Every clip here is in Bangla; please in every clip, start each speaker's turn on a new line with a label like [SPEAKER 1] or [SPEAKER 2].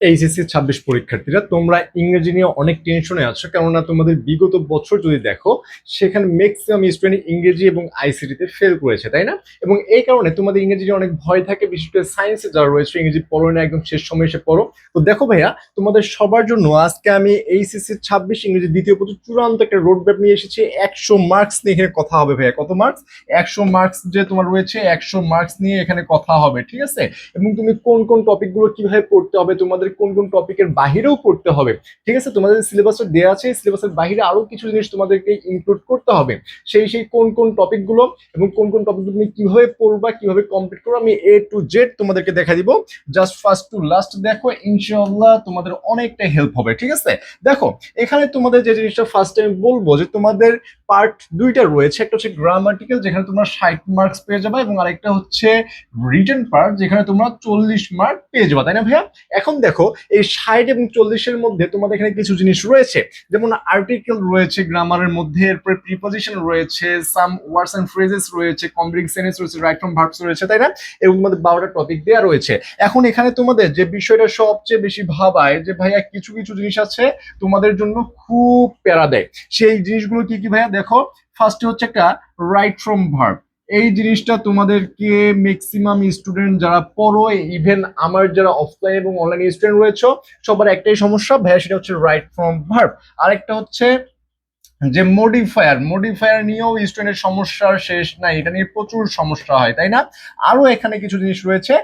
[SPEAKER 1] এইচএসসি 26 পরীক্ষার্থীরা তোমরা ইংরেজি নিয়ে অনেক টেনশনে আছো, কেননা তোমাদের বিগত বছর যদি দেখো সেখানে ম্যাক্সিমাম স্টুডেন্ট ইংরেজি এবং আইসিটিতে ফেল করেছে, তাই না? এবং এই কারণে তোমাদের ইংরেজি নিয়ে অনেক ভয় থাকে, বিশেষ করে সায়েন্সে যারা রয়েছে ইংরেজি পড়ো না, একদম শেষ সময় এসে পড়ো। তো দেখো ভাইয়া, তোমাদের সবার জন্য আজকে আমি এইচএসসি 26 ইংরেজি দ্বিতীয় পত্র চূড়ান্ত একটা রোড ম্যাপ নিয়ে এসেছি। 100 মার্কস নিয়ে এখানে কথা হবে ভাইয়া। কত মার্কস? 100 মার্কস যে তোমার রয়েছে, 100 মার্কস নিয়ে এখানে কথা হবে, ঠিক আছে? এবং তুমি কোন কোন টপিকগুলো কিভাবে পড়তে হবে, তোমাদের কোন কোন টপিকের বাহিরেও পড়তে হবে, ঠিক আছে? তোমাদের সিলেবাসে দেওয়া আছে, সিলেবাসের বাহিরে আরো কিছু জিনিস তোমাদেরকে ইনক্লুড করতে হবে। সেই কোন কোন টপিকগুলো এবং কোন কোন টপিকগুলো তুমি কিভাবে পড়বা, কিভাবে কমপ্লিট করো, আমি এ টু জেড তোমাদেরকে দেখা দিব। জাস্ট ফার্স্ট টু লাস্ট দেখো, ইনশাআল্লাহ তোমাদের অনেকটা হেল্প হবে, ঠিক আছে? দেখো, এখানে তোমাদের যে জিনিসটা ফার্স্ট টাইম বলবো, যে তোমাদের পার্ট দুইটা রয়েছে। একটা হচ্ছে গ্রামাটিক্যাল, যেখানে তোমরা 60 মার্কস পেয়ে যাবে, এবং আরেকটা হচ্ছে রিটেন পার্ট, যেখানে তোমরা 40 মার্ক পেয়ে যাবে, তাই না ভাইয়া? এখন দেখো, এই 60 এবং 40-এর মধ্যে তোমাদের এখানে কিছু জিনিস রয়েছে, যেমন আর্টিকেল রয়েছে গ্রামারের মধ্যে, এরপরে প্রিপজিশন রয়েছে, সাম ওয়ার্ডস এন্ড ফ্রেজেস রয়েছে, কমপ্লেক্স সেন্টেন্স রয়েছে, রাইট ফ্রম ভার্বস রয়েছে, তাই না? এবং তোমাদের 12টা টপিক দেওয়া রয়েছে। এখন এখানে তোমাদের যে বিষয়টা সবচেয়ে বেশি ভাবায়, যে ভাইয়া কিছু কিছু জিনিস আছে তোমাদের জন্য খুব প্যারা দেয়। সেই জিনিসগুলো কি কি ভাইয়া? দেখো, ফার্স্টে হচ্ছে একটা রাইট ফ্রম ভার্ব। এই জিনিসটা তোমাদেরকে ম্যাক্সিমাম স্টুডেন্ট যারা পড়ো, ইভেন আমার যারা অফলাইন এবং অনলাইন স্টুডেন্ট রয়েছে, সবার একটাই সমস্যা ভাইয়া, সেটা হচ্ছে রাইট ফ্রম ভার্ব। আরেকটা হচ্ছে যে মডিফায়ার নিয়েও স্টুডেন্টের সমস্যার শেষ নাই, এটা নিয়ে প্রচুর সমস্যা হয়, তাই না? আরো এখানে কিছু জিনিস রয়েছে,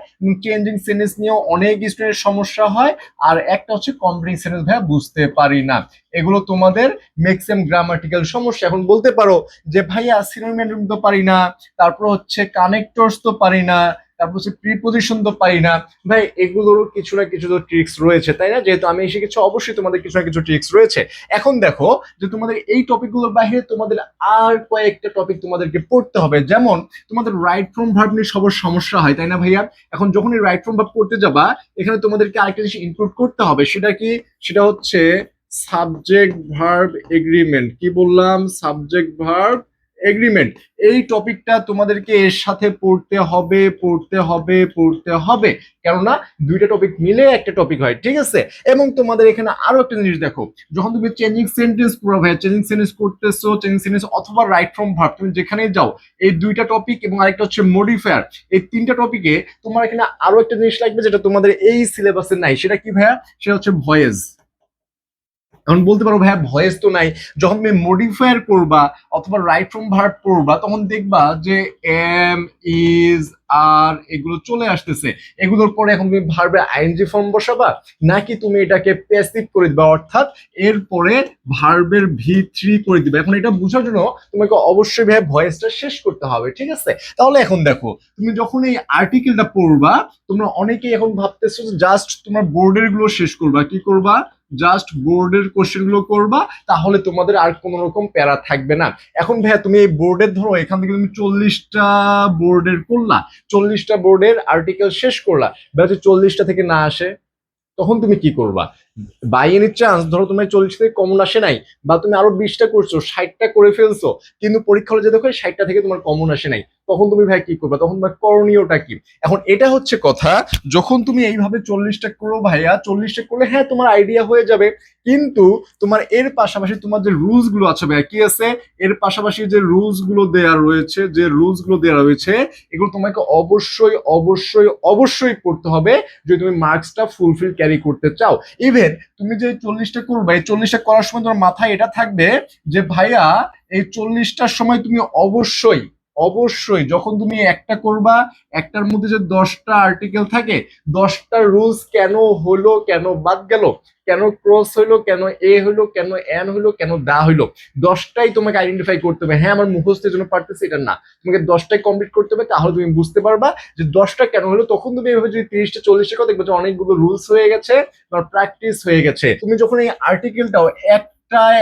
[SPEAKER 1] চেঞ্জিং সেন্টেন্স নিয়েও অনেক স্টুডেন্টের সমস্যা হয়। আর একটা হচ্ছে কমপ্লেক্স সেন্টেন্স ভাইয়া বুঝতে পারি না। এগুলো তোমাদের ম্যাক্সিমাম গ্রামাটিক্যাল সমস্যা। এখন বলতে পারো যে ভাইয়া সিনোনিম তো পারি না, তারপর হচ্ছে কানেক্টরস তো পারি না, তারপর হচ্ছে প্রিপজিশন তো পারি না। ভাই, এগুলোরও কিছু না কিছু তো ট্রিক্স রয়েছে, তাই না? যেহেতু আমি এসে কিছু, অবশ্যই তোমাদের কিছু না কিছু ট্রিক্স রয়েছে। এখন দেখো, যে তোমাদের এই টপিকগুলোর বাইরে তোমাদের আর কয়েকটা টপিক তোমাদেরকে পড়তে হবে। যেমন তোমাদের রাইট ফ্রম ভার্ব নিয়ে সবার সমস্যা হয়, তাই না ভাইয়া? এখন যখনই রাইট ফ্রম ভার্ব পড়তে যাবা, এখানে তোমাদেরকে আরেকটা জিনিস ইনক্লুড করতে হবে। সেটা কি? সেটা হচ্ছে সাবজেক্ট ভার্ব এগ্রিমেন্ট। কি বললাম? Subject verb agreement. এই টপিকটা তোমাদেরকে এর সাথে পড়তে হবে, কেননা দুইটা টপিক মিলে একটা টপিক হয়, ঠিক আছে? এবং তোমাদের এখানে আরো একটা জিনিস দেখো, যখন তুমি চেঞ্জিং সেন্টেন্স পড়ো ভাই, চেঞ্জিং সেন্টেন্স করতেছো, চেঞ্জিং সেন্টেন্স অথবা রাইট ফ্রম ভার্ব, তুমি যেখানেই যাও, এই দুইটা টপিক এবং আরেকটা হচ্ছে মডিফায়ার, এই তিনটা টপিকে তোমার এখানে আরো একটা জিনিস লাগবে, যেটা তোমাদের এই সিলেবাসে নাই। সেটা কি ভাইয়া? সেটা হচ্ছে ভয়েস। এখন বলতে পারো ভাইয়া, ভয়েস তো নাই। যখন তুমি মডিফায়ার করবা অথবা রাইট ফ্রম ভার্ব পড়বা, তখন দেখবা যে এম, ইজ, আর এগুলো চলে আসতেছে। এগুলোর পরে এখন তুমি ভার্বের আইএনজি ফর্ম বসাবা, নাকি তুমি এটাকে প্যাসিভ করে দিবা, অর্থাৎ এরপরে ভার্বের ভি3 করে দিবা। এখন এটা বোঝার জন্য তোমাকে অবশ্যই ভাইয়া ভয়েসটা শেষ করতে হবে, ঠিক আছে? তাহলে এখন দেখো, তুমি যখন এই আর্টিকেলটা পড়বা, তোমরা অনেকেই এখন ভাবতেছো যে জাস্ট তোমার বোর্ডের গুলো শেষ করবা। কি করবা? জাস্ট বোর্ডের কোশ্চেন গুলো করবা, তাহলে তোমাদের আর কোন রকম প্যারা থাকবে না। এখন ভাইয়া, তুমি এই বোর্ডের ধরো, এখান থেকে তুমি 40টা বোর্ডের করলা, 40টা বোর্ডের আর্টিকেল শেষ করলা, বা 40টা থেকে না আসে, তখন তুমি কি করবা? বাই এনি চান্স ধরো তোমার 40 থেকে কমন আসে নাই, বা তুমি আরো 20টা করছো, 60টা করে ফেলছো, কিন্তু পরীক্ষা হলে যে দেখো 60টা থেকে তোমার কমন আসে নাই, তখন তুমি ভাই কি করবা? তখন তোমার করণীয়টা কি? এখন এটা হচ্ছে কথা, যখন তুমি এইভাবে 40টা করো ভাইয়া, 40টা করলে হ্যাঁ তোমার আইডিয়া হয়ে যাবে, কিন্তু তোমার এর পাশাপাশি তোমার যে রুলস গুলো আছে ভাইয়া, কি আছে? এর পাশাপাশি যে রুলস গুলো দেওয়া রয়েছে, এগুলো তোমাকে অবশ্যই অবশ্যই অবশ্যই করতে হবে, যদি তুমি মার্কসটা ফুলফিল ক্যারি করতে চাও। ইভেন তুমি যে 40টা করবে, এই 40টা করার সময় তোমার মাথায় এটা থাকবে যে ভাইয়া, এই 40টার সময় তুমি অবশ্যই অবশ্যই যখন তুমি একটা করবা, একটার মধ্যে যে 10টা আর্টিকেল থাকে, 10টা রুলস কেন হলো, কেন বাদ গেল, কেন ক্রস হইলো, কেন এ হইলো, কেন এন হইলো, কেন দা হইলো, 10টাই তোমাকে আইডেন্টিফাই করতে হবে। হ্যাঁ, আমার মুখস্থের জন্য পারতেছে এটা না, তোমাকে 10টাই কমপ্লিট করতে হবে, তাহলে তুমি বুঝতে পারবা যে 10টা কেন হলো। তখন তুমি এভাবে যদি 30টা 40টা করে দেখবে যে অনেকগুলো রুলস হয়ে গেছে বা প্র্যাকটিস হয়ে গেছে। তুমি যখন এই আর্টিকেলটাও একটা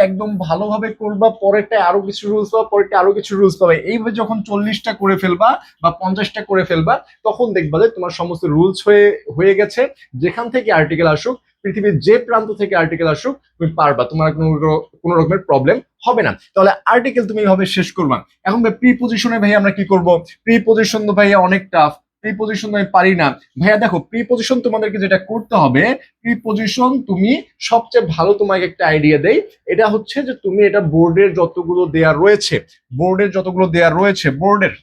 [SPEAKER 1] একদম ভালোভাবে করবা, পরেরটা আরো কিছু রুলস পাবা, পরেরটা আরো কিছু রুলস পাবে, এইভাবে যখন 40টা করে ফেলবা বা 50টা করে ফেলবা, তখন দেখবা যে তোমার সমস্ত রুলস হয়ে হয়ে গেছে। যেখান থেকে আর্টিকেল আসুক, পৃথিবীর যে প্রান্ত থেকে আর্টিকেল আসুক, তুমি পারবা, তোমার কোনো রকমের প্রবলেম হবে না। তাহলে আর্টিকেল তুমি এইভাবে শেষ করবা। এখন ভাই প্রিপজিশনে ভাই আমরা কি করব? প্রিপজিশন তো ভাই অনেক টাফ। প্রিপজিশন আমি পারি না। ভাইয়া দেখো, প্রিপজিশন তোমাদেরকে যেটা করতে হবে, প্রিপজিশন তুমি সবচেয়ে ভালো, তোমাকে একটা আইডিয়া দেই। এটা হচ্ছে যে তুমি এটা বোর্ডের যতগুলো দেয়া রয়েছে, বোর্ডের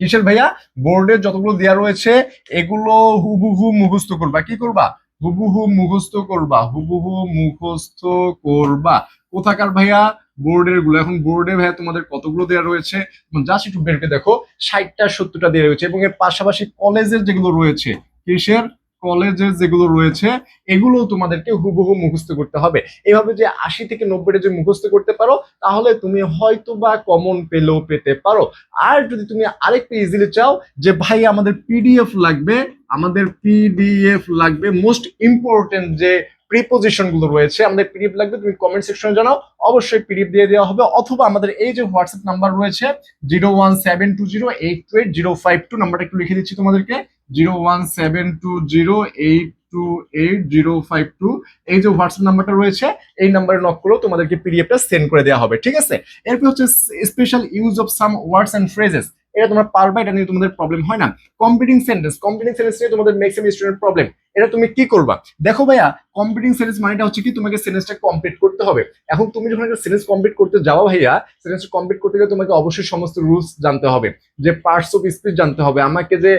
[SPEAKER 1] কিসের ভাইয়া, বোর্ডের যতগুলো দেয়া রয়েছে এগুলো হুবহু মুখস্থ করবা। কি করবা? হুবহু মুখস্থ করবা, কোথাকার ভাইয়া? বোর্ডের গুলো। এখন বোর্ডে ভাইয়া তোমাদের কতগুলো দেয়া রয়েছে জাস্ট একটু বের করে দেখো, 60টা 70টা দেয়া রয়েছে। এবং এর পাশাপাশি কলেজের যেগুলো রয়েছে, কিসের? কলেজের যেগুলো রয়েছে এগুলো তোমাদেরকে হুবহু মুখস্থ করতে হবে। এভাবে যে 80 থেকে 90টা যে মুখস্থ করতে পারো, তাহলে তুমি হয়তো বা কমন পেলেও পেতে পারো। আর যদি তুমি আরেকটু ইজিলি চাও যে ভাই আমাদের পিডিএফ লাগবে মোস্ট ইম্পর্টেন্ট যে প্রিপোজিশন গুলো রয়েছে, আমাদের পিডিএফ লাগবে, তুমি কমেন্ট সেকশনে জানাও, অবশ্যই পিডিএফ দিয়ে দেওয়া হবে। অথবা আমাদের এই যে হোয়াটসঅ্যাপ নাম্বার রয়েছে 01720828052, নাম্বারটা একটু লিখে দিচ্ছি তোমাদেরকে, 01720828052, এই যে হোয়াটসঅ্যাপ নাম্বারটা রয়েছে, এই নাম্বারে নক করেও তোমাদেরকে পিডিএফটা সেন্ড করে দেওয়া হবে। ঠিক আছে? এরপর হচ্ছে special use of some words and phrases, এটা তোমরা পারবা, এটা নিয়ে তোমাদের প্রবলেম হয় না। কম্পিটিং সেন্টেন্স নিয়ে তোমাদের ম্যাক্সিমাম স্টুডেন্ট প্রবলেম, এটা তুমি কি করবা? দেখো ভাইয়া, কম্পিটিং সেন্টেন্স মানেটা হচ্ছে কি, তোমাকে সেন্টেন্সটা কমপ্লিট করতে হবে। এখন তুমি যখন একটা সেন্টেন্স কমপ্লিট করতে যাও ভাইয়া, সেন্টেন্সটা কমপ্লিট করতে গেলে তোমাকে অবশ্যই সমস্ত রুলস জানতে হবে, যে পার্টস অফ স্পিচ জানতে হবে, আমাকে যে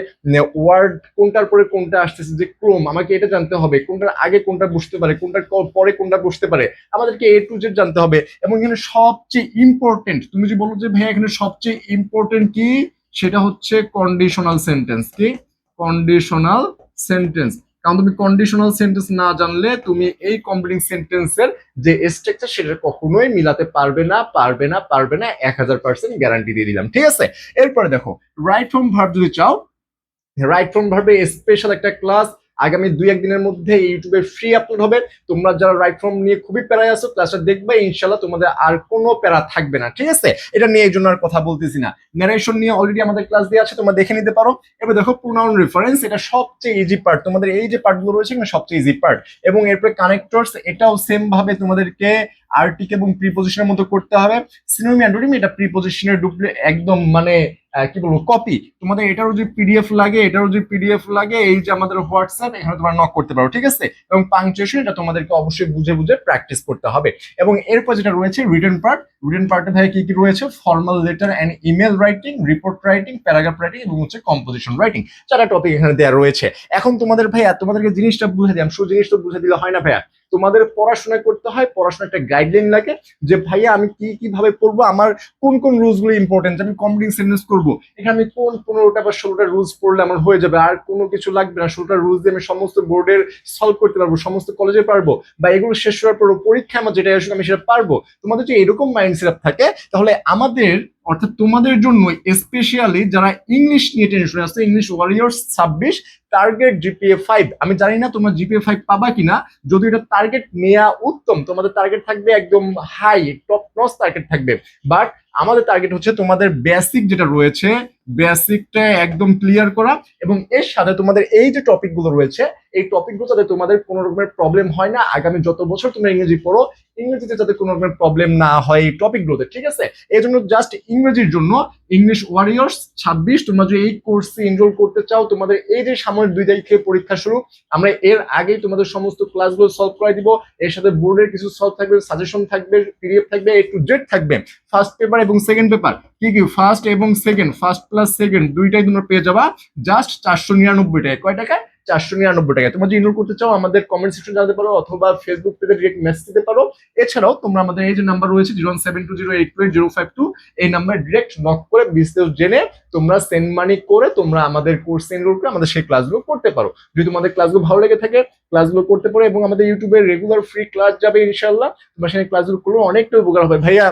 [SPEAKER 1] ওয়ার্ড কোনটার পরে কোনটা আসতেছে, যে ক্রম, আমাকে এটা জানতে হবে, কোনটার আগে কোনটা বসতে পারে, কোনটার পরে কোনটা বসতে পারে, আমাদেরকে এ টু জেড জানতে হবে। এবং এখানে সবচেয়ে ইম্পর্টেন্ট, তুমি যে বলো যে ভাইয়া এখানে সবচেয়ে ইম্পর্টেন্ট কি, সেটা হচ্ছে কন্ডিশনাল সেন্টেন্স। কি? Conditional sentence. কারণ তুমি কন্ডিশনাল সেন্টেন্স না জানলে তুমি এই কম্পিটিং সেন্টেন্সের যে স্ট্রাকচার সেটা কখনোই মিলাতে পারবে না 1000% গ্যারান্টি দিয়ে দিলাম। ঠিক আছে? এরপরে দেখো, রাইট ফ্রম ভার্ব যদি চাও, রাইট ফ্রম ভার্বে স্পেশাল একটা ক্লাস আগামী 2-1 দিনের মধ্যে ইউটিউবে ফ্রি আপলোড হবে। তোমরা যারা রাইট ফ্রম নিয়ে খুবই প্যারায় আছো, ক্লাসটা দেখবে, ইনশাল্লাহ তোমাদের আর কোনো প্যারা থাকবে না। ঠিক আছে? এটা নিয়ে এই জন্য আর কথা বলতেছি না। ন্যারেশন নিয়ে অলরেডি আমাদের ক্লাস দেওয়া আছে, তোমরা দেখে নিতে পারো। এবার দেখো, প্রোনাউন রেফারেন্স, এটা সবচেয়ে ইজি পার্ট, তোমাদের এই যে পার্টগুলো রয়েছে এখানে সবচেয়ে ইজি পার্ট। এবং এরপরে কানেক্টরস, এটাও সেম ভাবে তোমাদেরকে আর্টিকেল এবং প্রিপোজিশনের মতো করতে হবে। সিনোনিম অ্যান্টোনিম, এটা প্রিপোজিশনের ডুপ্লিকেট, একদম মানে কি বলবো, কপি। তোমাদের এটারও যদি পিডিএফ লাগে, এই যে আমাদের হোয়াটসঅ্যাপ, এখানে তোমরা নক করতে পারো। ঠিক আছে? এবং পাংচুয়েশন, এটা তোমাদেরকে অবশ্যই বুঝে বুঝে প্র্যাকটিস করতে হবে। এবং এরপর যেটা রয়েছে রিটেন পার্টে ভাই কি কি রয়েছে, formal letter and email writing, report writing, paragraph writing এবং হচ্ছে কম্পোজিশন রাইটিং, 4টা টপিক এখানে দেওয়া রয়েছে। এখন তোমাদের ভাইয়া, তোমাদেরকে জিনিসটা বুঝে দিলাম, শুধু জিনিসটা বুঝে দিলে হয় না ভাইয়া, তোমাদের পড়াশোনা করতে হয়, পড়াশোনা একটা গাইডলাইন লাগে, যে ভাইয়া আমি কি কিভাবে পড়বো, আমার কোন কোন রুলস গুলো ইম্পর্টেন্ট, আমি কম্পিটিং সেন্টেন্স করবো, এখানে আমি কোন 15টা বা 16টা রুলস পড়লে আমার হয়ে যাবে, আর কোনো কিছু লাগবে না, 16টা রুলস দিয়ে আমি সমস্ত বোর্ডের সলভ করতে পারবো, সমস্ত কলেজে পারবো, বা এগুলো শেষ হওয়ার পর পরীক্ষা আমার যেটা আসলে আমি সেটা পারবো। তোমাদের যদি এরকম মাইন্ড সেট থাকে, তাহলে আমাদের, অর্থাৎ তোমাদের জন্য স্পেশালি যারা ইংলিশ নিয়ে টেনশন আছে, ইংলিশ ওয়ারিয়র্স 26, টার্গেট জিপিএ 5, আমি জানি না তোমরা জিপিএ 5 পাবা কিনা, যদি এটা টার্গেট নেওয়া উত্তম, তোমাদের টার্গেট থাকবে একদম হাই, টপ নচ টার্গেট থাকবে। বাট আমাদের টার্গেট হচ্ছে তোমাদের বেসিক যেটা রয়েছে, বেসিকটা একদম ক্লিয়ার করা, এবং এর সাথে তোমাদের এই যে টপিকগুলো রয়েছে, এই টপিকগুলো যাতে তোমাদের কোনো রকমের প্রবলেম হয় না, আগামী যত বছর তোমরা ইংরেজি পড়ো, ইংরেজিতে যাতে কোনো রকমের প্রবলেম না হয় এই টপিকগুলোতে। ঠিক আছে? এই জন্য জাস্ট ইংরেজির জন্য ইংলিশ ওয়ারিয়র্স 26, তোমরা যদি এই কোর্সে এনরোল করতে চাও, তোমাদের এই যে সামনের 2 তারিখ থেকে পরীক্ষা শুরু, আমরা এর আগেই তোমাদের সমস্ত ক্লাসগুলো সলভ করে দিব, এর সাথে বোর্ডের কিছু সলভ থাকবে, সাজেশন থাকবে, পিডিএফ থাকবে, এ টু জেড থাকবে। ফার্স্ট পেপার এবং সেকেন্ড পেপার, কি কি ফার্স্ট এবং সেকেন্ড, ফার্স্ট প্লাস সেকেন্ড দুইটাই তোমরা পেয়ে যাবা জাস্ট 499 টাকায়। কয় টাকায়? 499 টাকায়। তোমরা যদি এনরোল করতে চাও, আমাদের কমেন্ট সেকশন জানাতে পারো, অথবা ফেসবুক পেজে ডিরেক্ট মেসেজ দিতে পারো। এছাড়াও তোমরা আমাদের এই যে নাম্বার রয়েছে 01720828052, এই নাম্বারে ডিরেক্ট নক করে বিস্তারিত জেনে তোমরা সেন্ড মানি করে তোমরা আমাদের কোর্সে এনরোল করে আমাদের সেই ক্লাসগুলো করতে পারো। যদি তোমাদের ক্লাসগুলো ভালো লেগে থাকে, ক্লাসগুলো করতে পারো, এবং আমাদের ইউটিউবে রেগুলার ফ্রি ক্লাস যাবে ইনশাআল্লাহ, তোমরা সেই ক্লাসগুলো করলে অনেকটা উপকার হবে। ভাইয়া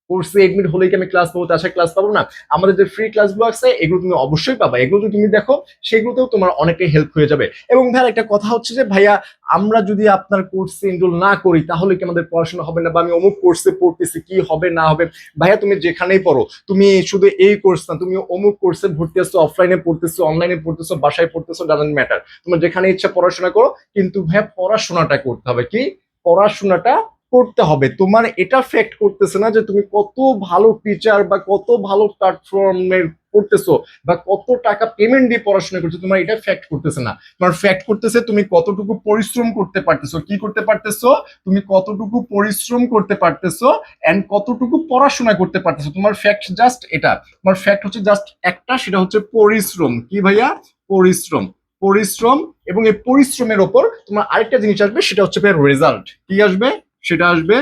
[SPEAKER 1] কোর্সে এডমিট হলেই কি আমি ক্লাস পাবো, তাছাড়া ক্লাস পাবো না? আমাদের যে ফ্রি ক্লাসগুলো আছে এগুলো তুমি অবশ্যই পাবা, এগুলো যদি তুমি দেখো সেগুলোতেও তোমার অনেকটাই হেল্প হয়ে যাবে। এবং ভাইয়া একটা কথা হচ্ছে যে ভাইয়া, আমরা যদি আপনার কোর্সে এনরোল না করি, তাহলে কি আমাদের পড়াশোনা হবে না, বা আমি অমুক কোর্সে পড়তেছি কি হবে না হবে? ভাইয়া তুমি যেখানেই পড়ো, তুমি শুধু এই কোর্স না, তুমি অমুক কোর্সে ভর্তি আসছো, অফলাইনে পড়তেছো, অনলাইনে পড়তেছো, বাসায় পড়তেছো, ডাজন্ট ম্যাটার, তোমার যেখানে ইচ্ছা পড়াশোনা করো, কিন্তু ভাইয়া পড়াশোনাটা করতে হবে। কি? পড়াশোনাটা করতে হবে। তোমার এটা ফ্যাক্ট করতেছে না যে তুমি কত ভালো টিচার বা কত ভালো প্ল্যাটফর্মের করতেছো বা কত টাকা পেমেন্ট দিয়ে পড়াশোনা করছো, তোমার এটা ফ্যাক্ট করতেছে না। তোমার ফ্যাক্ট করতেছে তুমি কতটুকু পরিশ্রম করতে পারতেছো। কি করতে পারতেছো? তুমি কতটুকু পরিশ্রম করতে পারতেছো এন্ড কতটুকু পড়াশোনা করতে পারতেছো। তোমার ফ্যাক্ট জাস্ট এটা। তোমার ফ্যাক্ট হচ্ছে জাস্ট একটা, সেটা হচ্ছে পরিশ্রম। কি ভাইয়া? পরিশ্রম। পরিশ্রম। এবং এই পরিশ্রমের ওপর তোমার আরেকটা জিনিস আসবে, সেটা হচ্ছে রেজাল্ট। কি আসবে? সেটা আসবে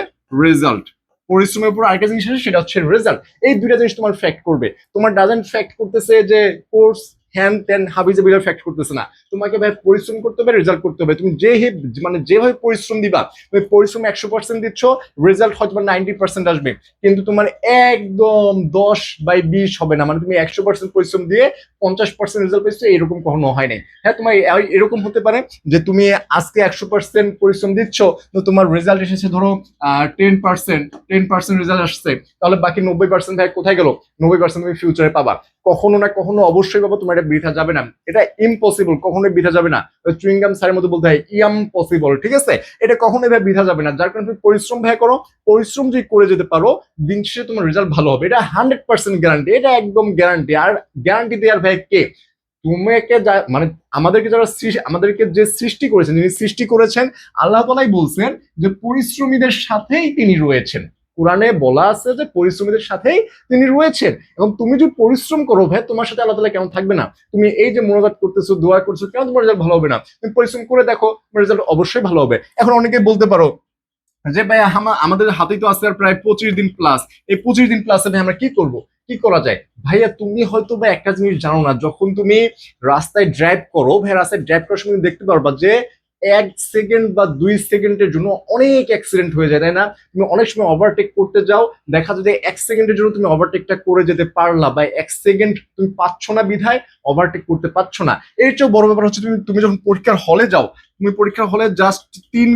[SPEAKER 1] রেজাল্ট। পরিশ্রমের উপর আরেকটা জিনিস আসবে, সেটা হচ্ছে রেজাল্ট। এই দুইটা জিনিস তোমার ফ্যাক্ট করবে। তোমার ডাজেন্ট ফ্যাক্ট করতেছে যে কোর্স হ্যান ত্যান হাবিজাবিরা ফ্যাক্ট করতেছে না। তোমাকে ভাই পরিশ্রম করতে হবে, রেজাল্ট করতে হবে। তুমি মানে যেভাবে পরিশ্রম দিবা, তুমি পরিশ্রম 100% দিচ্ছ, রেজাল্ট হয়তো 90% আসবে। কিন্তু তোমার একদম 10/20 হবে না। মানে তুমি 100% পরিশ্রম দিয়ে 50% রেজাল্ট পেয়েছো, এরকম কখনো হয় নাই। হ্যাঁ, তোমার এরকম হতে পারে যে তুমি আজকে 100% পরিশ্রম দিচ্ছ, তো তোমার রেজাল্ট এসেছে ধরো 10% রেজাল্ট আসছে, তাহলে বাকি 90% কোথায় গেল? 90% তুমি ফিউচারে পাবা। কখনো না কখনো অবশ্যই পাবো, তোমার এটা বৃথা যাবে না। এটা ইম্পসিবল, কখনোই বৃথা যাবে না। চুইংগাম স্যারের মতো বলতে হয় ইম্পসিবল, ঠিক আছে? এটা কখনোই ভাই বৃথা যাবে না। যার কারণে তুমি পরিশ্রম ভাই করো। পরিশ্রম যদি করে যেতে পারো, দিন শেষে তোমার রেজাল্ট ভালো হবে। এটা 100% গ্যারান্টি, এটা একদম গ্যারান্টি। আর গ্যারান্টি দেওয়ার ভাই কে? তোমাকে মানে আমাদেরকে যারা আমাদেরকে যে সৃষ্টি করেছেন, যিনি সৃষ্টি করেছেন, আল্লাহ তাআলাই বলছেন যে পরিশ্রমীদের সাথেই তিনি রয়েছেন। কোরআনে বলা আছে যে পরিশ্রমীদের সাথেই তিনি রয়েছেন। এবং তুমি যদি পরিশ্রম করো ভাই, তোমার সাথে আল্লাহ তাআলা কেন থাকবে না? তুমি এই যে মোনাজাত করতেছো, দোয়া করছো, কেন তোমার রেজাল্ট ভালো হবে না? তুমি পরিশ্রম করে দেখো, তোমার রেজাল্ট অবশ্যই ভালো হবে। এখন অনেকেই বলতে পারো যে ভাই আমাদের হাতেই তো আছে আর প্রায় 25 দিন প্লাস। এই 25 দিন প্লাসে ভাই আমরা কি করব? কি করা যায়? ভাইয়া তুমি হয়তো বা একটা জিনিস জানো না। যখন তুমি রাস্তায় ড্রাইভ করো ভাই, রাস্তায় ড্রাইভ করার সময় দেখতে পারবা যে 1 সেকেন্ড বা 2 সেকেন্ডের জন্য অনেক অ্যাক্সিডেন্ট হয়ে যায়, তাই না? তুমি অনেক সময় ওভারটেক করতে যাও, দেখা যায় যে 1 সেকেন্ডের জন্য তুমি ওভারটেকটা করে যেতে পারলা, বা 1 সেকেন্ড তুমি পাচ্ছ না বিধায় ওভারটেক করতে পারছো না। এর চেয়েও বড় ব্যাপার হচ্ছে তুমি যখন পরীক্ষার হলে যাও, তুমি পরীক্ষার হলে জাস্ট 3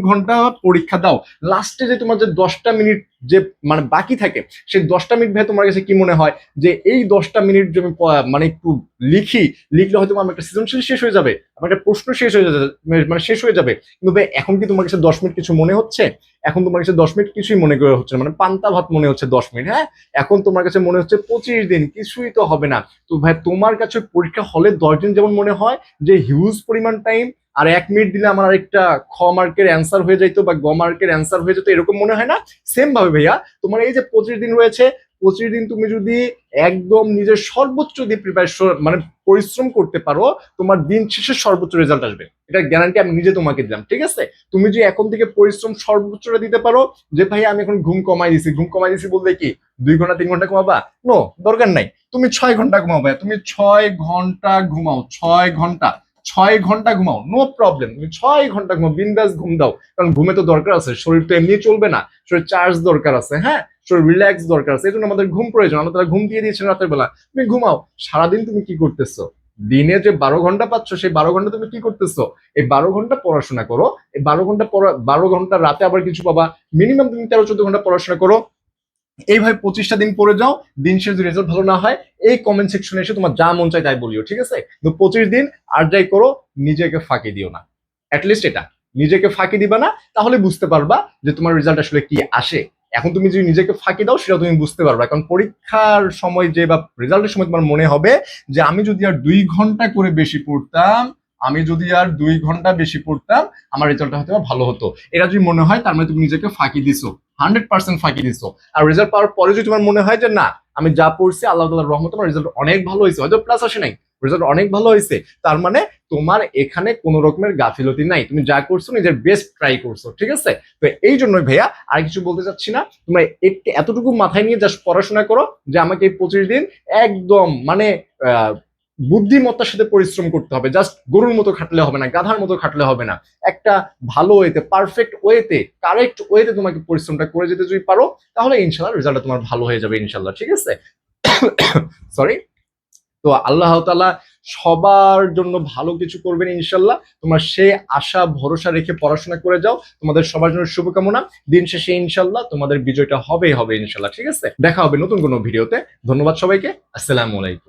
[SPEAKER 1] ঘন্টা পরীক্ষা দাও। লাস্টে যে তোমার যে 10টা মিনিট যে মানে বাকি থাকে, সেই 10টা মিনিট ভাই তোমার কাছে কি মনে হয় যে এই 10টা মিনিট যে আমি মানে একটু লিখলে হয়তো আমার একটা সৃজনশীল শেষ হয়ে যাবে, আমার একটা প্রশ্ন শেষ হয়ে যাবে, মানে শেষ হয়ে যাবে। কিন্তু ভাই এখন কি তোমার কাছে 10 মিনিট কিছু মনে হচ্ছে? এখন তোমার কাছে 10 মিনিট কিছুই মনে করে হচ্ছে না, মানে পান্তা ভাত মনে হচ্ছে 10 মিনিট। হ্যাঁ, এখন তোমার কাছে মনে হচ্ছে 25 দিন কিছুই তো হবে না। তো ভাই তোমার কাছে পরীক্ষা হলে 10 দিন যেমন মনে হয় যে হিউজ পরিমাণ টাইম, আর 1 মিনিট দিলে আমার আরেকটা খ মার্কের অ্যান্সার হয়ে যাইতো বা গ মার্কের অ্যান্সার হয়ে যেত, এরকম মনে হয় না? সেম ভাবে ভাইয়া তোমার এই যে 25 দিন রয়েছে, 25 দিন তুমি যদি একদম নিজের সর্বোচ্চ দিয়ে প্রিপারেশন মানে পরিশ্রম করতে পারো, তোমার দিন শেষে সর্বোচ্চ রেজাল্ট আসবে। এটার গ্যারান্টি আমি নিজে তোমাকে দিলাম, ঠিক আছে? তুমি যদি এখন থেকে পরিশ্রম সর্বোচ্চটা দিতে পারো, যে ভাই আমি এখন ঘুম কমাই দিছি বলতে কি 2 ঘন্টা 3 ঘন্টা ঘুমাবা? নো, দরকার নাই। তুমি 6 ঘন্টা ঘুমাও ভাই, তুমি 6 ঘন্টা ঘুমাও, 6 ঘন্টা, 6 ঘন্টা ঘুমাও, নো প্রবলেম। তুমি 6 ঘন্টা ঘুমাও, বিন্দাস ঘুম দাও। কারণ ঘুমে তো দরকার আছে, শরীর তো এমনি চলবে না, শরীর চার্জ দরকার আছে। হ্যাঁ, শরীর রিল্যাক্স দরকার আছে, এই জন্য আমাদের ঘুম প্রয়োজন। আমরা তারা ঘুম দিয়ে দিয়েছেন রাতের বেলা, তুমি ঘুমাও। সারাদিন তুমি কি করতেছো? দিনে যে 12 ঘন্টা পাচ্ছ, সেই 12 ঘন্টা তুমি কি করতেছো? এই 12 ঘন্টা পড়াশোনা করো। এই 12 ঘন্টা 12 ঘন্টা রাতে আবার কিছু পাবা। মিনিমাম তুমি 13-14 ঘন্টা পড়াশোনা করো। এইভাবে 25টা দিন পড়ে যাও। দিন শেষে যদি রেজাল্ট ভালো না হয়, এই কমেন্ট সেকশনে এসে তোমার যা মন চায় তাই বলিও, ঠিক আছে? তো 25 দিন আর যাই করো, নিজেকে ফাঁকি দিও না। অ্যাটলিস্ট এটা, নিজেকে ফাঁকি দিবা না, তাহলে বুঝতে পারবা যে তোমার রেজাল্ট আসলে কি আসে। এখন তুমি যদি নিজেকে ফাঁকি দাও, সেটা তুমি বুঝতে পারবা। কারণ পরীক্ষার সময় যে বা রেজাল্টের সময় তোমার মনে হবে যে আমি যদি আর 2 ঘন্টা করে বেশি পড়তাম, আমি যদি আর 2 ঘন্টা বেশি পড়তাম, আমার রেজাল্টটা হয়তো ভালো হতো। এটা যদি মনে হয়, তার মানে তুমি নিজেকে ফাঁকি দিছো, 100% ফাঁকি দিছো। আর রেজাল্ট পাওয়ার পরে যদি তোমার মনে হয় যে না, আমি যা পড়ছি আল্লাহ তাআলার রহমতে আমার রেজাল্ট অনেক ভালো হয়েছে, হয়তো প্লাস আসে নাই, রেজাল্ট অনেক ভালো হয়েছে, তার মানে তোমার এখানে কোন রকমের গাফিলতি নাই, তুমি যা করছো নিজের বেস্ট ট্রাই করছো, ঠিক আছে? তো এই জন্যই ভাইয়া আর কিছু বলতে চাচ্ছি না। তোমরা এতটুকু মাথায় নিয়ে জাস্ট পড়াশোনা করো যে আমাকে এই 25 দিন একদম মানে বুদ্ধিমত্তার সাথে পরিশ্রম করতে হবে। জাস্ট গরুর মতো খাটলে হবে না, গাধার মতো খাটলে হবে না। একটা ভালো ওয়েতে, পারফেক্ট ওয়েতে, কারেক্ট ওয়েতে তোমাকে পরিশ্রমটা করে যেতে যদি পারো, তাহলে ইনশাল্লাহ রেজাল্টটা তোমার ভালো হয়ে যাবে ইনশাল্লাহ, ঠিক আছে? সরি। তো আল্লাহ তাআলা সবার জন্য ভালো কিছু করবেন ইনশাল্লাহ। তোমার সে আশা ভরসা রেখে পড়াশোনা করে যাও। তোমাদের সবার জন্য শুভকামনা। দিন শেষে ইনশাল্লাহ তোমাদের বিজয়টা হবে হবে ইনশাল্লাহ, ঠিক আছে? দেখা হবে নতুন কোনো ভিডিওতে। ধন্যবাদ সবাইকে। আসসালামু আলাইকুম।